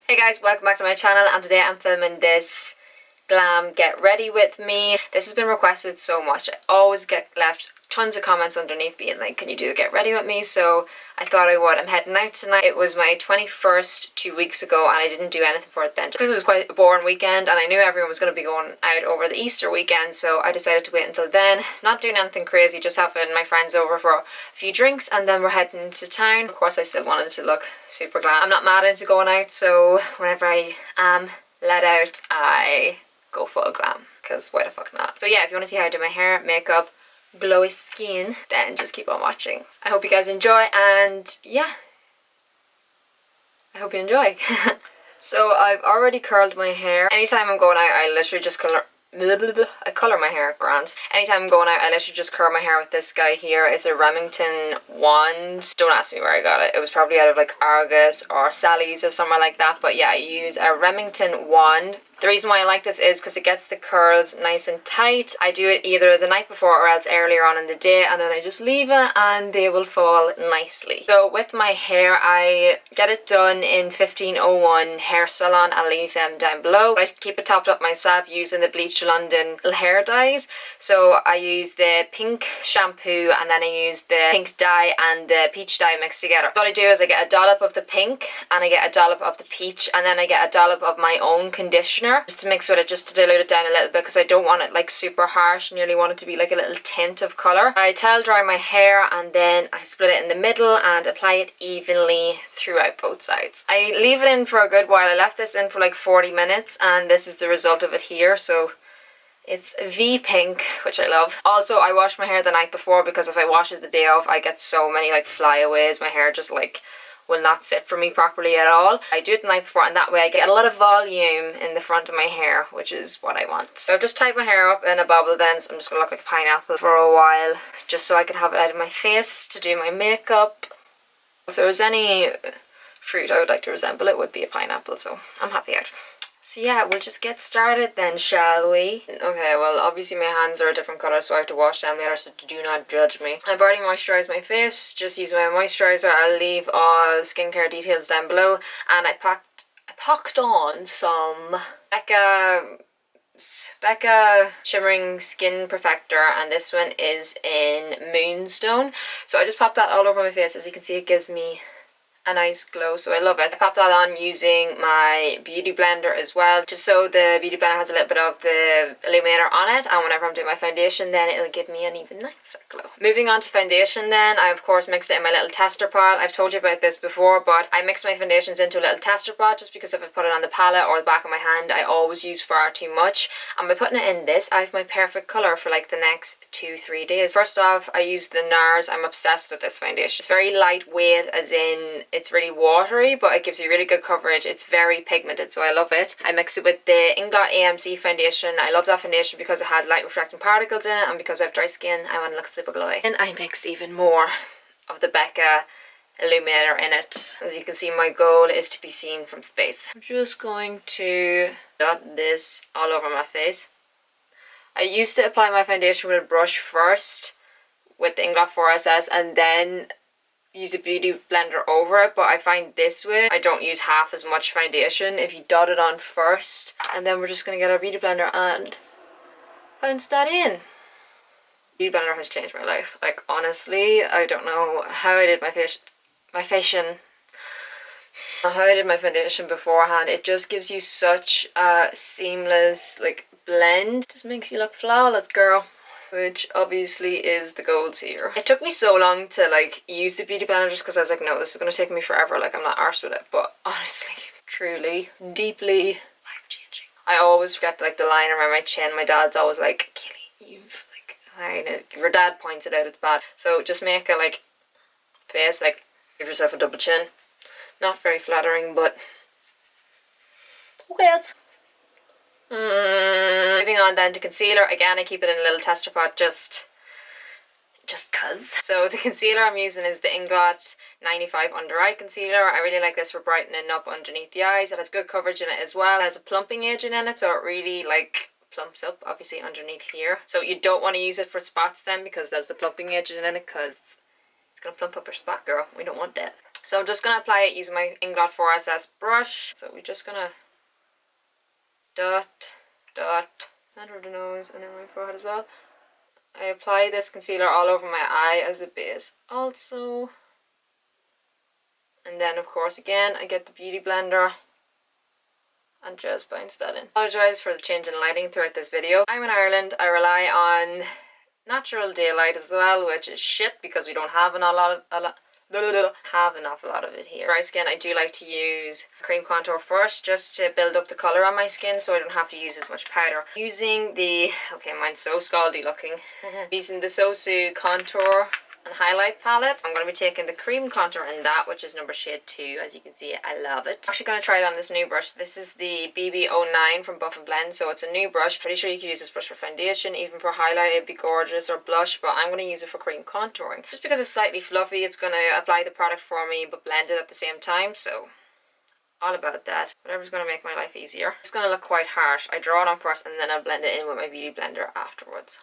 Hey guys, welcome back to my channel, and today I'm filming this Glam Get Ready With Me. This has been requested so much. I always get left tons of comments underneath being like, can you do a Get Ready With Me? So I thought I would. I'm heading out tonight. It was my 21st 2 weeks ago and I didn't do anything for it then just because it was quite a boring weekend and I knew everyone was going to be going out over the Easter weekend, so I decided to wait until then. Not doing anything crazy, just having my friends over for a few drinks and then we're heading into town. Of course I still wanted to look super glam. I'm not mad into going out, so whenever I am let out I go full glam, because why the fuck not? So yeah, if you want to see how I do my hair, makeup, glowy skin, then just keep on watching. I hope you guys enjoy, and yeah, I hope you enjoy. So I've already curled my hair. Anytime I'm going out I literally just colour my hair, grand. Anytime I'm going out I literally just curl my hair with this guy here. It's a Remmington wand. Don't ask me where I got it. It was probably out of like Argos or Sally's or somewhere like that, but yeah, I use a Remmington wand. The reason why I like this is because it gets the curls nice and tight. I do it either the night before or else earlier on in the day, and then I just leave it and they will fall nicely. So with my hair, I get it done in 1501 hair salon. I'll leave them down below. I keep it topped up myself using the Bleach London hair dyes. So I use the pink shampoo and then I use the pink dye and the peach dye mixed together. What I do is I get a dollop of the pink and I get a dollop of the peach and then I get a dollop of my own conditioner just to mix with it, just to dilute it down a little bit because I don't want it like super harsh. I nearly want it to be like a little tint of colour. I towel dry my hair and then I split it in the middle and apply it evenly throughout both sides. I leave it in for a good while. I left this in for like 40 minutes and this is the result of it here. So it's V pink, which I love. Also, I wash my hair the night before because if I wash it the day of, I get so many like flyaways. My hair just like will not sit for me properly at all. I do it the night before and that way I get a lot of volume in the front of my hair, which is what I want. So I've just tied my hair up in a bobble then, so I'm just gonna look like a pineapple for a while just so I can have it out of my face to do my makeup. If there was any fruit I would like to resemble, it would be a pineapple, so I'm happy out. So yeah, we'll just get started then, shall we? Okay, well obviously my hands are a different colour so I have to wash them later, so do not judge me. I've already moisturised my face, just using my moisturiser. I'll leave all skincare details down below. And I packed on some Becca Shimmering Skin Perfector, and this one is in Moonstone. So I just popped that all over my face. As you can see, it gives me a nice glow, so I love it. I popped that on using my beauty blender as well, just so the beauty blender has a little bit of the illuminator on it, and whenever I'm doing my foundation then it'll give me an even nicer glow. Moving on to foundation then, I of course mixed it in my little tester pot. I've told you about this before, but I mix my foundations into a little tester pot just because if I put it on the palette or the back of my hand I always use far too much, and by putting it in this I have my perfect colour for like the next 2-3 days. First off, I use the Nars. I'm obsessed with this foundation. It's very lightweight, as in it's really watery, but it gives you really good coverage. It's very pigmented, so I love it. I mix it with the Inglot Amc Foundation. I love that foundation because it has light refracting particles in it, and because I have dry skin I want to look super glowy. And I mixed even more of the Becca illuminator in it. As you can see, my goal is to be seen from space. I'm just going to dot this all over my face. I used to apply my foundation with a brush first with the Inglot 4SS and then use a beauty blender over it, but I find this way I don't use half as much foundation if you dot it on first, and then we're just going to get our beauty blender and bounce that in. Beauty blender has changed my life. Like honestly, I don't know how I did my foundation beforehand. It just gives you such a seamless like blend. Just makes you look flawless, girl. Which obviously is the goals here. It took me so long to like use the beauty blender just because I was like, no, this is going to take me forever, like I'm not arsed with it, but honestly, truly, deeply life-changing. I always forget like the line around my chin. My dad's always like, Keilidh, you've like, your dad points it out, it's bad. So just make a like face, like give yourself a double chin. Not very flattering, but who cares? Moving on then to concealer. Again, I keep it in a little tester pot just cuz. So the concealer I'm using is the Inglot 95 Under Eye Concealer. I really like this for brightening up underneath the eyes. It has good coverage in it as well. It has a plumping agent in it, so it really like plumps up obviously underneath here. So you don't want to use it for spots then because there's the plumping agent in it, because it's going to plump up your spot, girl. We don't want that. So I'm just going to apply it using my Inglot 4SS brush. So we're just going to dot, dot, center of the nose and then my forehead as well. I apply this concealer all over my eye as a base also. And then of course again I get the beauty blender and just bounce that in. I apologise for the change in lighting throughout this video. I'm in Ireland. I rely on natural daylight as well, which is shit because we don't have an awful lot of it here. Dry skin, I do like to use cream contour first just to build up the colour on my skin so I don't have to use as much powder. Using the, okay, mine's so scaldy looking. Using the xoxo contour and highlight palette, I'm going to be taking the cream contour in that, which is number shade 2. As you can see, I love it. I'm actually going to try it on this new brush. This is the BB09 from Buff and Blend, so it's a new brush. Pretty sure you could use this brush for foundation, even for highlight it'd be gorgeous, or blush, but I'm going to use it for cream contouring. Just because it's slightly fluffy, it's going to apply the product for me, but blend it at the same time, so all about that. Whatever's going to make my life easier. It's going to look quite harsh. I draw it on first, and then I'll blend it in with my beauty blender afterwards.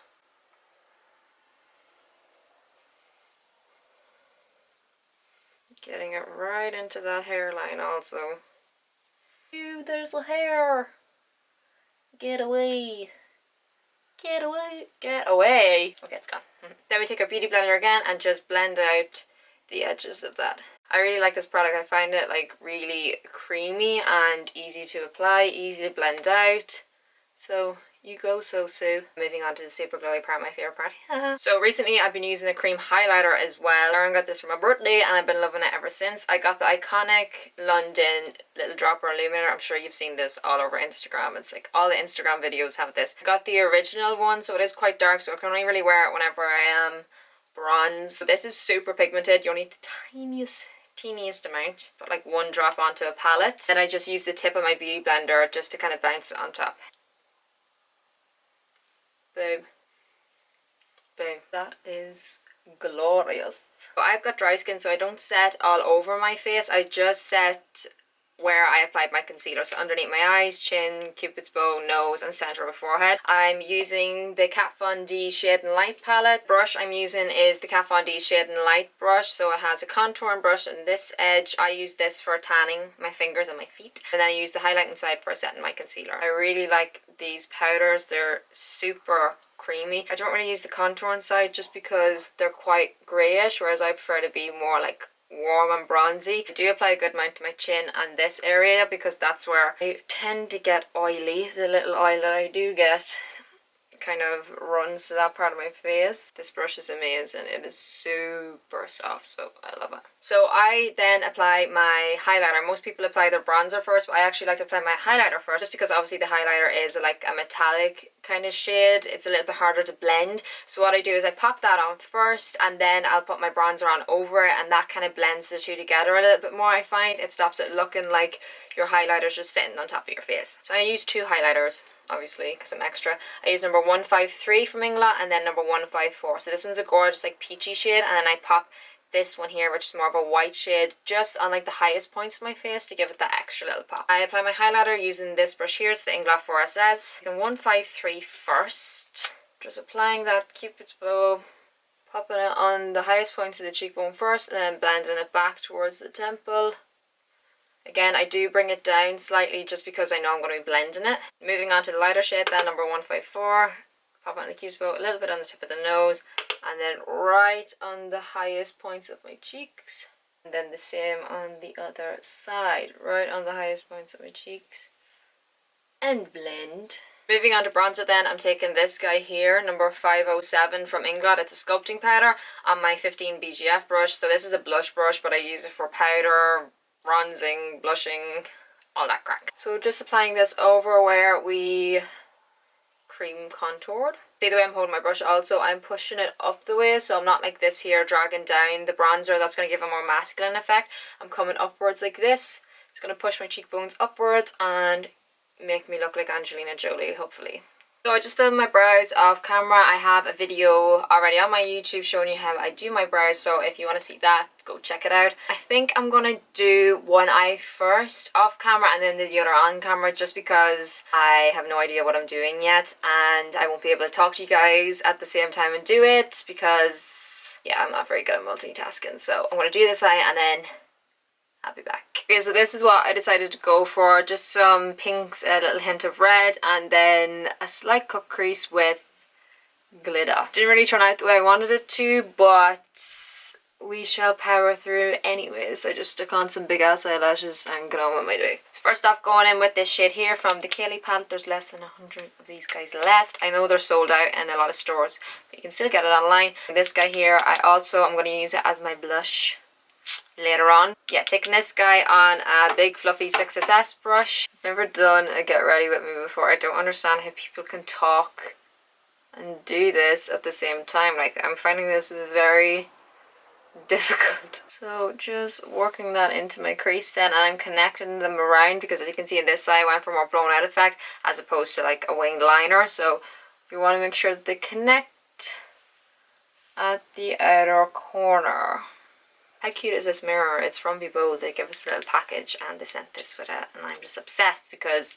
Getting it right into that hairline also. Ew, there's the hair! Get away! Get away! Get away! Okay, it's gone. Then we take our beauty blender again and just blend out the edges of that. I really like this product. I find it like really creamy and easy to apply, easy to blend out. So you go, xoxo. Moving on to the super glowy part, my favorite part. So recently I've been using a cream highlighter as well. Lauren got this for my birthday and I've been loving it ever since. I got the iconic London little dropper illuminator. I'm sure you've seen this all over Instagram. It's like all the Instagram videos have this. I got the original one, so it is quite dark, so I can only really wear it whenever I am bronze. This is super pigmented. You only need the teeniest amount, but like 1 drop onto a palette. Then I just use the tip of my beauty blender just to kind of bounce it on top. Boom. Boom. That is glorious. I've got dry skin, so I don't set all over my face. I just set where I applied my concealer. So underneath my eyes, chin, cupid's bow, nose, and center of forehead. I'm using the Kat Von D Shade and Light palette. Brush I'm using is the Kat Von D Shade and Light brush. So it has a contouring brush on this edge. I use this for tanning my fingers and my feet. And then I use the highlighting side for setting my concealer. I really like these powders. They're super creamy. I don't really use the contouring side just because they're quite greyish, whereas I prefer to be more like warm and bronzy. I do apply a good amount to my chin and this area because that's where I tend to get oily. The little oil that I do get kind of runs to that part of my face. This brush is amazing. It is super soft, so I love it. So I then apply my highlighter. Most people apply their bronzer first, but I actually like to apply my highlighter first just because obviously the highlighter is like a metallic kind of shade. It's a little bit harder to blend. So what I do is I pop that on first and then I'll put my bronzer on over it, and that kind of blends the two together a little bit more. I find it stops it looking like your highlighter's just sitting on top of your face. So I use 2 highlighters, obviously, because I'm extra. I use number 153 from Inglot and then number 154. So this one's a gorgeous like peachy shade, and then I pop this one here, which is more of a white shade, just on like the highest points of my face to give it that extra little pop. I apply my highlighter using this brush here, so the Inglot 4SS. In 153 first, just applying that cupid's bow, popping it on the highest points of the cheekbone first, and then blending it back towards the temple. Again, I do bring it down slightly just because I know I'm going to be blending it. Moving on to the lighter shade then, number 154. Pop it on the cupid's bow, a little bit on the tip of the nose, and then right on the highest points of my cheeks. And then the same on the other side, right on the highest points of my cheeks. And blend. Moving on to bronzer then, I'm taking this guy here, number 507 from Inglot. It's a sculpting powder on my 15 BGF brush. So this is a blush brush, but I use it for powder, bronzing, blushing, all that crack. So just applying this over where we cream contoured. See the way I'm holding my brush also, I'm pushing it up the way, so I'm not like this here dragging down the bronzer. That's going to give a more masculine effect. I'm coming upwards like this. It's going to push my cheekbones upwards and make me look like Angelina Jolie, hopefully. So I just filmed my brows off camera. I have a video already on my YouTube showing you how I do my brows, so if you want to see that, go check it out. I think I'm going to do one eye first off camera and then the other on camera, just because I have no idea what I'm doing yet and I won't be able to talk to you guys at the same time and do it because, yeah, I'm not very good at multitasking. So I'm going to do this eye and then I'll be back. Okay, so this is what I decided to go for. Just some pinks, a little hint of red, and then a slight cut crease with glitter. Didn't really turn out the way I wanted it to, but we shall power through anyways. I just stuck on some big ass eyelashes and got on with my day. So first off, going in with this shade here from the Keilidh palette. There's less than 100 of these guys left. I know they're sold out in a lot of stores, but you can still get it online. This guy here, I'm going to use it as my blush later on. Yeah, taking this guy on a big fluffy 6SS brush. I've never done a get ready with me before. I don't understand how people can talk and do this at the same time. Like, I'm finding this very difficult. So just working that into my crease then, and I'm connecting them around because as you can see in this side I went for more blown out effect as opposed to like a winged liner. So you want to make sure that they connect at the outer corner. How cute is this mirror? It's from Be Bold. They give us a little package and they sent this with it, and I'm just obsessed because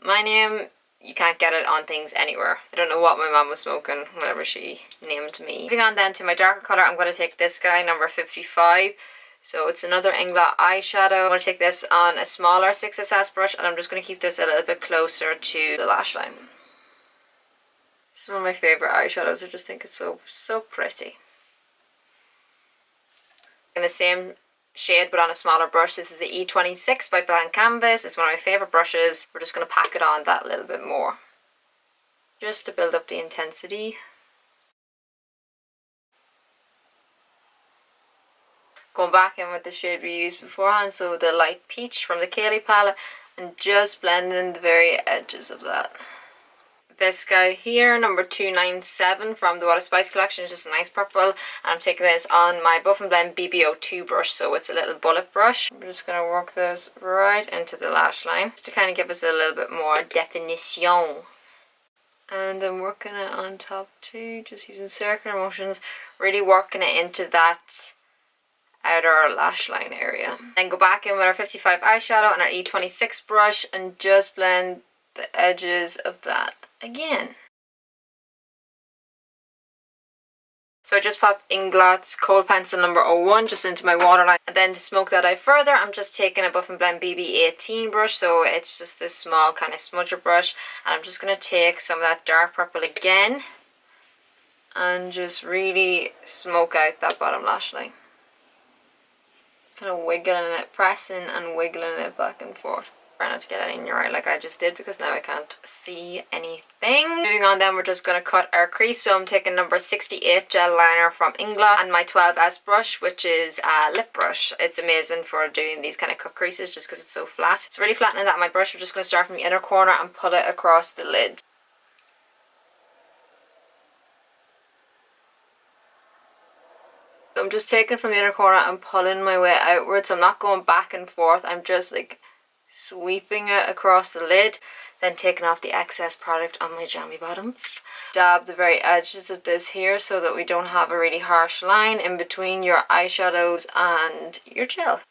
my name, you can't get it on things anywhere. I don't know what my mom was smoking whenever she named me. Moving on then to my darker colour, I'm going to take this guy, number 55. So it's another Inglot eyeshadow. I'm going to take this on a smaller 6SS brush, and I'm just going to keep this a little bit closer to the lash line. This is one of my favourite eyeshadows. I just think it's so pretty. In the same shade but on a smaller brush. This is the E26 by Blank Canvas. It's one of my favourite brushes. We're just going to pack it on that little bit more, just to build up the intensity. Going back in with the shade we used beforehand, so the light peach from the Keilidh palette, and just blending the very edges of that. This guy here, number 297 from the What a Spice collection, is just a nice purple, and I'm taking this on my Buff and Blend BB02 brush, so it's a little bullet brush. I'm just going to work this right into the lash line, just to kind of give us a little bit more definition. And I'm working it on top too, just using circular motions, really working it into that outer lash line area. Then go back in with our 55 eyeshadow and our E26 brush and just blend the edges of that again. So I just popped Inglot's Kohl pencil number 01 just into my waterline, and then to smoke that out further I'm just taking a Buff and Blend BB18 brush, so it's just this small kind of smudger brush, and I'm just going to take some of that dark purple again and just really smoke out that bottom lash line. Kind of wiggling it, pressing and wiggling it back and forth. Try not to get any in your eye like I just did, because now I can't see anything. Moving on then, we're just going to cut our crease. So I'm taking number 68 gel liner from Inglot and my 12S brush, which is a lip brush. It's amazing for doing these kind of cut creases just because it's so flat. So really flattening that on my brush, we're just going to start from the inner corner and pull it across the lid. So I'm just taking it from the inner corner and pulling my way outwards. I'm not going back and forth. I'm just like sweeping it across the lid, then taking off the excess product on my jammy bottoms. Dab the very edges of this here so that we don't have a really harsh line in between your eyeshadows and your gel.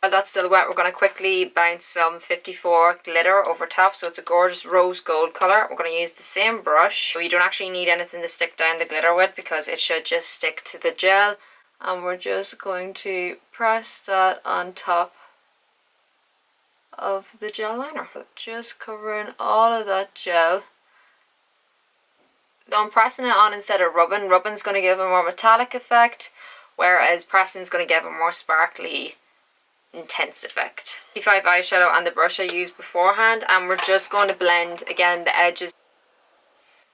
While that's still wet, we're going to quickly bounce some 54 glitter over top, so it's a gorgeous rose gold colour. We're going to use the same brush, so you don't actually need anything to stick down the glitter with because it should just stick to the gel, and we're just going to press that on top of the gel liner, just covering all of that gel. So I'm pressing it on instead of rubbing. Rubbing's going to give a more metallic effect, whereas pressing's going to give a more sparkly, intense effect. 55 eyeshadow and the brush I used beforehand, and we're just going to blend again the edges.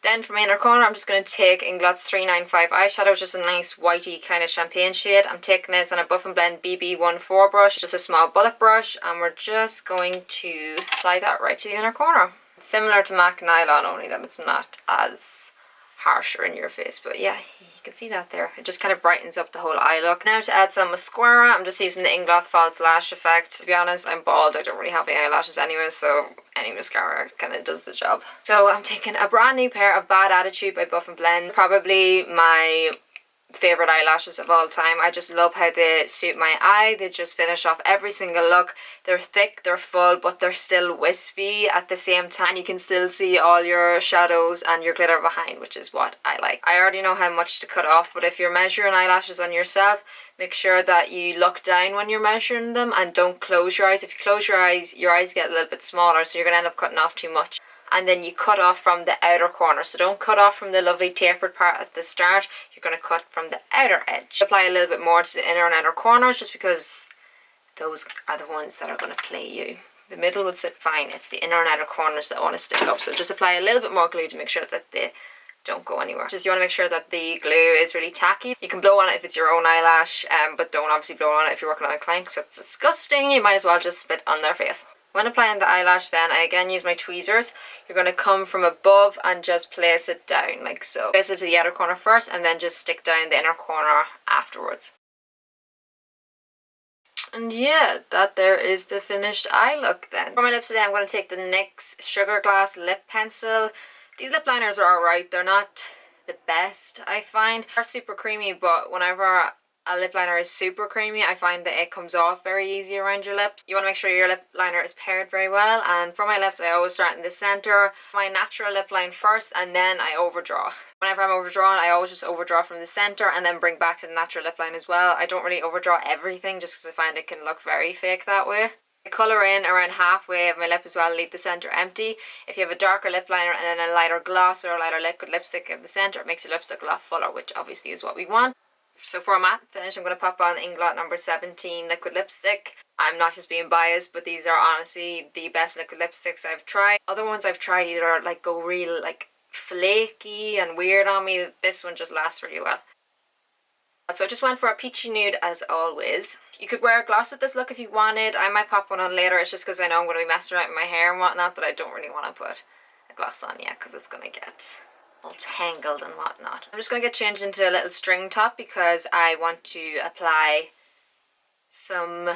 Then from my inner corner, I'm just going to take Inglot's 395 eyeshadow, which is a nice whitey kind of champagne shade. I'm taking this on a Buff and Blend BB14 brush, just a small bullet brush, and we're just going to apply that right to the inner corner. It's similar to MAC Nylon, only that it's not as harsher in your face, but yeah, you can see that there. It just kind of brightens up the whole eye look. Now to add some mascara, I'm just using the Inglot False Lash Effect. To be honest, I'm bald, I don't really have any eyelashes anyway, so any mascara kind of does the job. So I'm taking a brand new pair of Bad Attitude by Buff and Blend, probably my favorite eyelashes of all time. I just love how they suit my eye. They just finish off every single look. They're thick, they're full, but they're still wispy at the same time. You can still see all your shadows and your glitter behind, which is what I like. I already know how much to cut off, but if you're measuring eyelashes on yourself, make sure that you look down when you're measuring them and don't close your eyes. If you close your eyes get a little bit smaller, so you're going to end up cutting off too much. And then you cut off from the outer corner. So don't cut off from the lovely tapered part at the start. You're going to cut from the outer edge. Apply a little bit more to the inner and outer corners just because those are the ones that are going to play you. The middle will sit fine. It's the inner and outer corners that want to stick up. So just apply a little bit more glue to make sure that they don't go anywhere. Just you want to make sure that the glue is really tacky. You can blow on it if it's your own eyelash, but don't obviously blow on it if you're working on a client because that's disgusting. You might as well just spit on their face. When applying the eyelash then, I again use my tweezers. You're going to come from above and just place it down like so. Place it to the outer corner first and then just stick down the inner corner afterwards. And yeah, that there is the finished eye look then. For my lips today, I'm going to take the NYX Sugarglass lip pencil. These lip liners are alright. They're not the best, I find. They're super creamy, but whenever a lip liner is super creamy, I find that it comes off very easy around your lips. You want to make sure your lip liner is paired very well, and for my lips I always start in the centre. My natural lip line first and then I overdraw. Whenever I'm overdrawn, I always just overdraw from the centre and then bring back to the natural lip line as well. I don't really overdraw everything just because I find it can look very fake that way. I colour in around halfway of my lip as well, leave the centre empty. If you have a darker lip liner and then a lighter gloss or a lighter liquid lipstick in the centre, it makes your lips look a lot fuller, which obviously is what we want. So for a matte finish, I'm going to pop on Inglot number 17 liquid lipstick. I'm not just being biased, but these are honestly the best liquid lipsticks I've tried. Other ones I've tried either like go real like flaky and weird on me. This one just lasts really well. So I just went for a peachy nude as always. You could wear a gloss with this look if you wanted. I might pop one on later. It's just because I know I'm going to be messing around with my hair and whatnot that I don't really want to put a gloss on yet because it's going to get all tangled and whatnot. I'm just going to get changed into a little string top because I want to apply some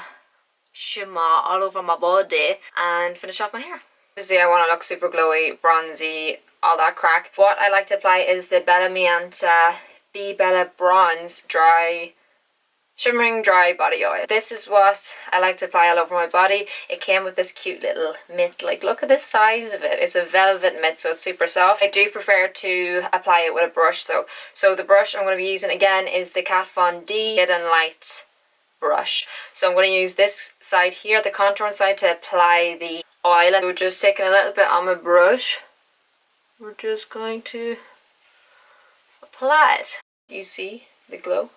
shimmer all over my body and finish off my hair. Obviously I want to look super glowy, bronzy, all that crack. What I like to apply is the Bella Be Bella Bronze Shimmering Dry Body Oil. This is what I like to apply all over my body. It came with this cute little mitt. Like, look at the size of it. It's a velvet mitt, so it's super soft. I do prefer to apply it with a brush though. So the brush I'm going to be using again is the Kat Von D Hidden Light brush. So I'm going to use this side here, the contouring side, to apply the oil. And we're just taking a little bit on my brush. We're just going to apply it. You see the glow?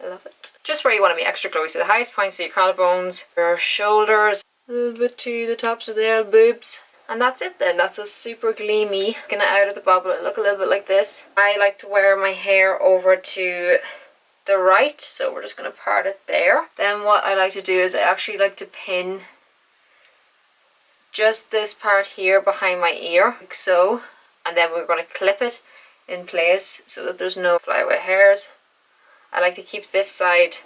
I love it. Just where you want to be extra glowy, so the highest points of your collarbones, your shoulders, a little bit to the tops of the elbows. And that's it then. That's a super gleamy. Getting it out of the bubble, it'll look a little bit like this. I like to wear my hair over to the right, so we're just going to part it there. Then what I like to do is I actually like to pin just this part here behind my ear, like so. And then we're going to clip it in place so that there's no flyaway hairs. I like to keep this side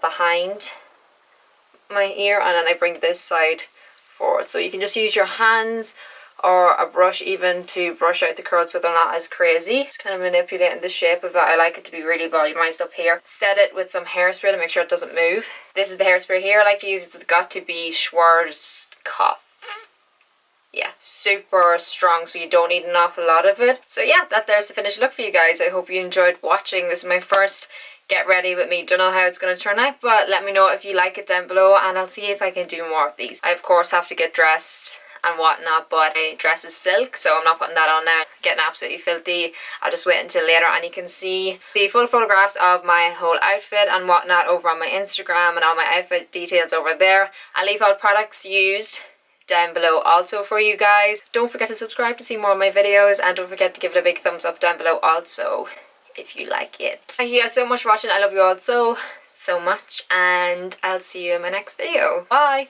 behind my ear and then I bring this side forward. So you can just use your hands or a brush even to brush out the curls so they're not as crazy. Just kind of manipulating the shape of it. I like it to be really volumized up here. Set it with some hairspray to make sure it doesn't move. This is the hairspray here I like to use. It's got to be Schwarzkopf. Yeah, super strong, so you don't need an awful lot of it. So yeah, there's the finished look for you guys. I hope you enjoyed watching. This is my first get ready with me. Don't know how it's going to turn out, but let me know if you like it down below and I'll see if I can do more of these. I of course have to get dressed and whatnot, but my dress is silk, so I'm not putting that on now. Getting absolutely filthy. I'll just wait until later, and you can see the full photographs of my whole outfit and whatnot over on my Instagram and all my outfit details over there. I'll leave all products used down below also for you guys. Don't forget to subscribe to see more of my videos, and don't forget to give it a big thumbs up down below also if you like it. Thank you guys so much for watching. I love you all so much, and I'll see you in my next video. Bye!